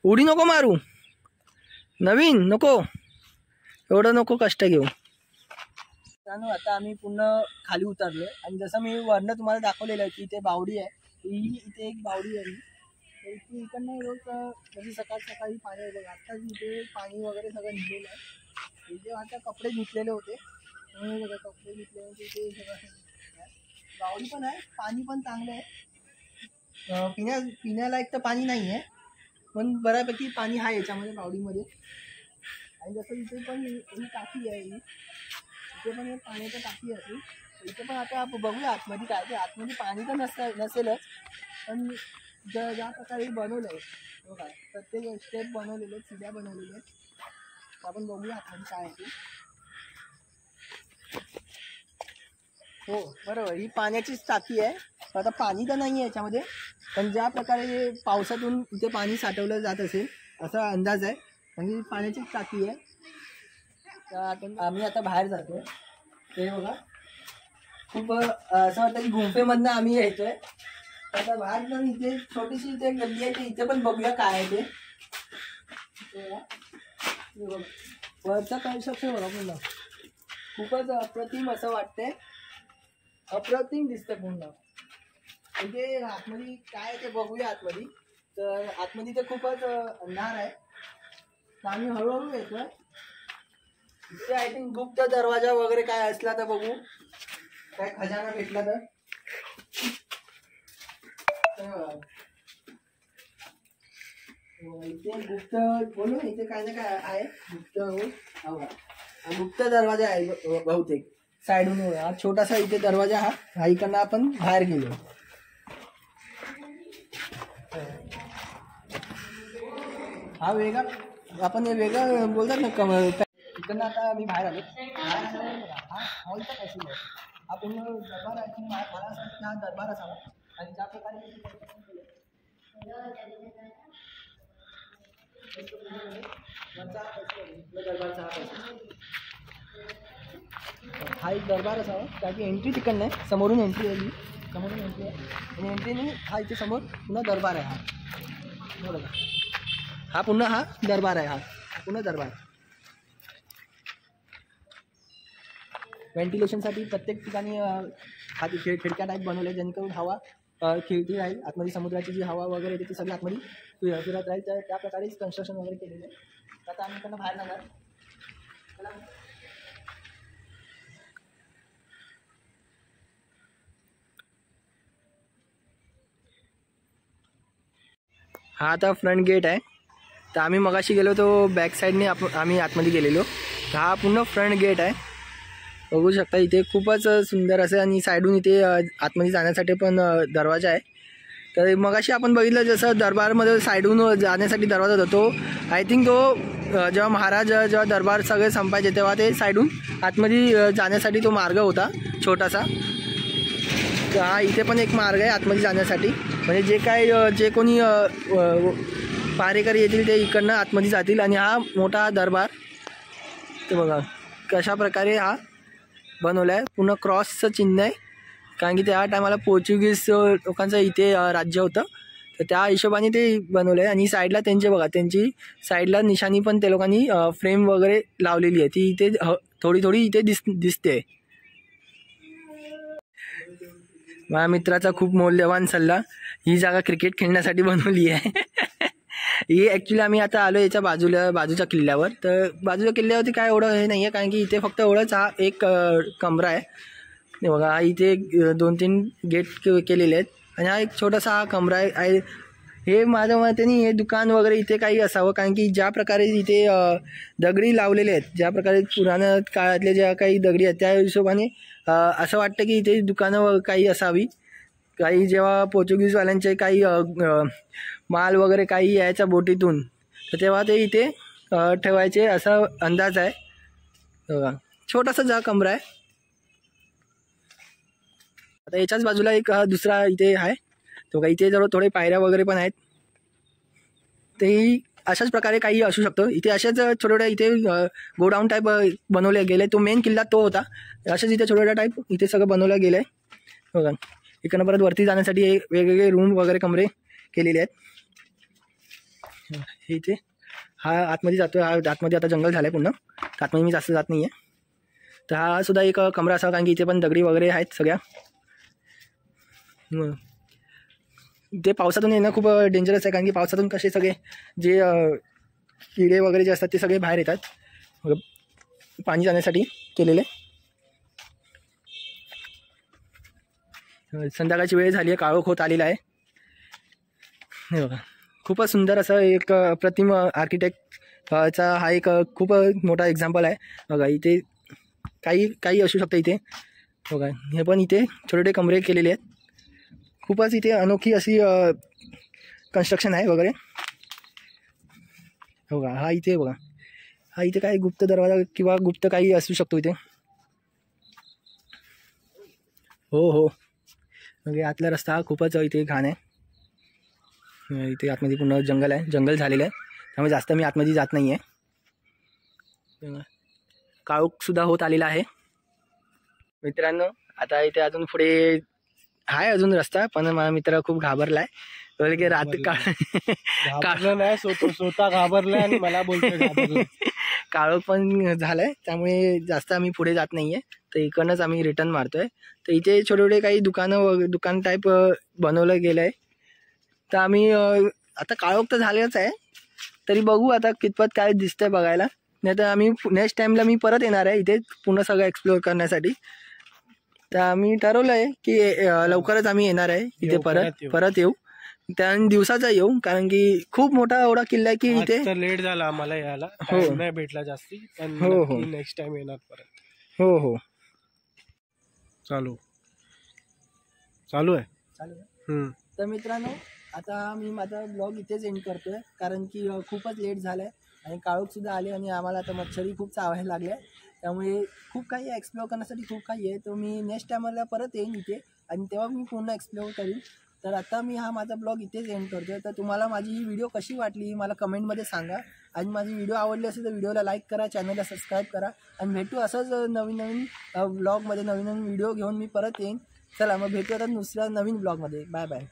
उडी नको मारू, नवीन नको, एवढं नको कष्ट घेऊ. आता आम्ही पूर्ण खाली उतरलो आणि जसं मी वरनं तुम्हाला दाखवलेलं आहे की इथे बावडी आहे, इथे एक बावडी आहे. इथे इकडनं रोज म्हणजे सकाळी पाणी आहे बघा. आत्ताच इथे पाणी वगैरे सगळं निघलेलं आहे. इथे आता कपडे धुतलेले होते, बघा कपडे धुतले होते. इथे सगळं बावडी पण आहे, पाणी पण चांगलं आहे. पिण्यालायक तर पाणी नाही आहे, पण बऱ्यापैकी पाणी आहे याच्यामध्ये बावडीमध्ये. आणि जसं इथे पण ही टाकी आहे, इथे पण एक पाण्याची टाकी आहे. इथे पण आता बघूया आतमध्ये काय ते. आतमध्ये पाणी तर नसेलच, पण ज्या प्रकारे बनवलं आहे बघा, प्रत्येक स्टेप बनवलेले आहेत, शिड्या बनवलेल्या आहेत. आपण बघूया आतमध्ये काय आहे ते. हो बरोबर, ही पाण्याचीच टाकी आहे. आता पाणी तर नाही आहे याच्यामध्ये, पण ज्या प्रकारे पावसातून इथे पाणी साठवलं जात असेल असा अंदाज आहे. आणि पाण्याचीच टाकी आहे. तर आम्ही आता बाहेर जातो. ते बघा खूप असं वाटतं की गुंफेमधनं आम्ही यायचोय. आता बाहेर पण इथे छोटीशी इथे गल्ली आहे, इथे पण बघूया काय आहे ते. वरचा कन्स्ट्रक्शन बघा पूर्ण खूपच अप्रतिम असं वाटतंय, अप्रतिम दिसतं पूर्ण. इथे आतमध्ये काय आहे ते बघूया आतमध्ये. तर आतमध्ये तर खूपच अंधार आहे, तर आम्ही हळूहळू येतोय. इथे आय थिंक गुप्त दरवाजा वगैरे काय असला तर बघू, काय खजाना भेटला तर. इथे गुप्त बोलू, इथे काय ना काय आहे गुप्त दरवाजा आहे बहुतेक साईडून. हा छोटासा इथे दरवाजा, हा इकडनं आपण बाहेर गेलो. हा वेगळा, आपण हे वेगळं बोलतात ना. इकडनं आता आम्ही बाहेर आलो. हा हॉलचा पॅसेज आहे, हा पूर्ण दरबार आहे. मला असं वाटतं हा दरबार असावा. आणि ज्या प्रकारे दरबारचा हा एक दरबार असावा. त्याची एंट्री तिकडनं आहे, समोरून एंट्री आहे, समोरून एंट्री आहे. आणि एंट्रीने हा इथे समोर पुन्हा दरबार आहे. हा बघा, हा पुन्हा हा दरबार आहे. हा पुन्हा दरबार. व्हेंटिलेशनसाठी प्रत्येक ठिकाणी हा खिडक्या टाईप बनवले, जेणेकरून हवा खिडकी राहील. आतमध्ये समुद्राची जी हवा वगैरे येते ती सगळी आतमध्ये फिरत राहील. तर त्या प्रकारेच कन्स्ट्रक्शन वगैरे केलेलं आहे. आता आम्ही त्यांना बाहेर जाणार. हा आता फ्रंट गेट आहे. तर आम्ही मगाशी गेलो तो बॅक साईडने आम्ही आतमध्ये गेलेलो. तर हा पूर्ण फ्रंट गेट आहे, बघू शकता. इथे खूपच सुंदर असे, आणि साईडून इथे आतमध्ये जाण्यासाठी पण दरवाजा आहे. तर मगाशी आपण बघितलं जसं दरबारमध्ये साईडून जाण्यासाठी दरवाजा होता, तो आय थिंक तो जेव्हा महाराज जेव्हा दरबार सगळे संपायचे तेव्हा ते साईडून आतमध्ये जाण्यासाठी तो मार्ग होता छोटासा. तर हा इथे पण एक मार्ग आहे आतमध्ये जाण्यासाठी. म्हणजे जे कोणी पहारेकरी येतील ते इकडनं आतमध्ये जातील. आणि हा मोठा दरबार ते बघा कशा प्रकारे हा बनवला आहे. पूर्ण क्रॉसचं चिन्ह आहे, कारण की त्या टायमाला पोर्चुगीज लोकांचं इथे राज्य होतं. तर त्या हिशोबाने ते बनवलं आहे. आणि साईडला त्यांचे बघा, त्यांची साईडला निशाणी पण त्या लोकांनी फ्रेम वगैरे लावलेली आहे, ती इथे थोडी इथे दिसते. माझ्या मित्राचा खूप मौल्यवान सल्ला, ही जागा क्रिकेट खेळण्यासाठी बनवली आहे. ही ॲक्च्युली आम्ही आता आलो याच्या बाजूच्या किल्ल्यावर. तर बाजूच्या किल्ल्यावरती काय एवढं हे नाही आहे, कारण की इथे फक्त एवढंच हा एक कमरा आहे. बघा इथे 2-3 गेट केलेले आहेत, आणि हा एक छोटासा हा कमरा आहे. हे माझ्या मतेने हे दुकान वगैरे इथे काही असावं, कारण की ज्या प्रकारे इथे दगडी लावलेले आहेत, ज्या प्रकारे पुराण्या काळातले ज्या काही दगडी आहेत त्या हिशोबाने असं वाटतं की इथे दुकानं काही असावी. काही जेव्हा पोर्चुगीजवाल्यांचे काही माल वगैरे काही यायचा बोटीतून, तर तेव्हा ते इथे ठेवायचे असा अंदाज आहे. बघा छोटासा जा कमरा आहे. आता याच्याच बाजूला एक दुसरा इथे आहे, तो काही इथे जवळ थोडे पायऱ्या वगैरे पण आहेत. तेही अशाच प्रकारे काही असू शकतो. इथे अशाच छोट्या इथे गोडाऊन टाईप बनवले गेले. तो मेन किल्ला तो होता. अशाच इथे छोट्या टाईप इथे सगळं बनवलं गेलं आहे. बघा इकडनं परत वरती जाण्यासाठी वेगवेगळे रूम वगैरे कमरे केलेले आहेत. हे इथे हा आतमध्ये जातो, हा आतमध्ये आता जंगल झालं आहे पूर्ण, तर आतमध्ये मी जास्त जात नाही आहे. तर हा सुद्धा एक कमरा असावा, कारण की इथे पण दगडी वगैरे आहेत सगळ्या. ते पावसातून येणं खूप डेंजरस आहे, कारण की पावसातून कसे सगळे जे किडे वगैरे जे असतात ते सगळे बाहेर येतात पाणी जाण्यासाठी केलेले. संध्याकाळची वेळ झाली आहे, काळोख होत आलेला आहे. हे बघा, खूपच सुंदर असं एक अप्रतिम आर्किटेक्टचा हा एक खूप मोठा एक्झाम्पल आहे. बघा इथे काही असू शकतं इथे. बघा हे पण इथे छोटे छोटे कमरे केलेले आहेत. खूपच इथे अनोखी अशी कन्स्ट्रक्शन आहे वगैरे. बघा हा इथे बघा, हा इथे काय गुप्त दरवाजा किंवा गुप्त काही असू शकतो इथे. हो म्हणजे आतला रस्ता हा खूपच इथे घाण आहे. इथे आतमध्ये पूर्ण जंगल आहे, जंगल झालेलं आहे, त्यामुळे जास्त मी आतमध्ये जात नाही आहे. काळोखसुद्धा होत आलेला आहे मित्रांनो. आता इथे अजून पुढे आहे अजून रस्ता, पण माझा मित्र खूप घाबरलाय, बोल की रात्री नाही, स्वतः घाबरलाय आणि मला बोलतोय काळोख पण झालाय, त्यामुळे जास्त आम्ही पुढे जात नाहीये. तर इकडनंच आम्ही रिटर्न मारतोय. तर इथे छोटे छोटे काही दुकान टाईप बनवलं गेलं आहे. तर आम्ही आता काळोख तर झालेच आहे, तरी बघू आता कितपत काय दिसतंय बघायला. नाही तर आम्ही नेक्स्ट टाईमला मी परत येणार आहे इथे पुन्हा सगळं एक्सप्लोअर करण्यासाठी. तर आम्ही ठरवलं आहे की लवकरच आम्ही येणार आहे इथे, परत येऊ. त्या दिवसाचा येऊ, कारण की खूप मोठा एवढा किल्ला आहे की इथे लेट झाला आम्हाला यायला, नाही भेटला जास्ती, पण हो नेक्स्ट टाइम येणार परत. हो चालू आहे. तर मित्रांनो, आता मी माझा ब्लॉग इथेच एंड करतोय, कारण की खूपच लेट झालाय आणि काळोखसुद्धा आले आणि आम्हाला आता मच्छरी खूप चावायला लागल्या. त्यामुळे खूप काही एक्सप्लोअर करण्यासाठी खूप काही आहे. तो मी नेक्स्ट टायमाला परत येईन इथे आणि तेव्हा मी पूर्ण एक्सप्लोअर करीन. तर आता मी हा माझा ब्लॉग इथेच एंड करतोय. तर तुम्हाला माझी ही व्हिडिओ कशी वाटली मला कमेंटमध्ये सांगा. आणि माझी व्हिडिओ आवडली असेल तर व्हिडिओला लाईक करा, चॅनलला सबस्क्राईब करा आणि भेटू असंच नवीन ब्लॉगमध्ये, नवीन व्हिडिओ घेऊन मी परत येईन. चला मग भेटू आता दुसऱ्या नवीन ब्लॉगमध्ये. Bye bye.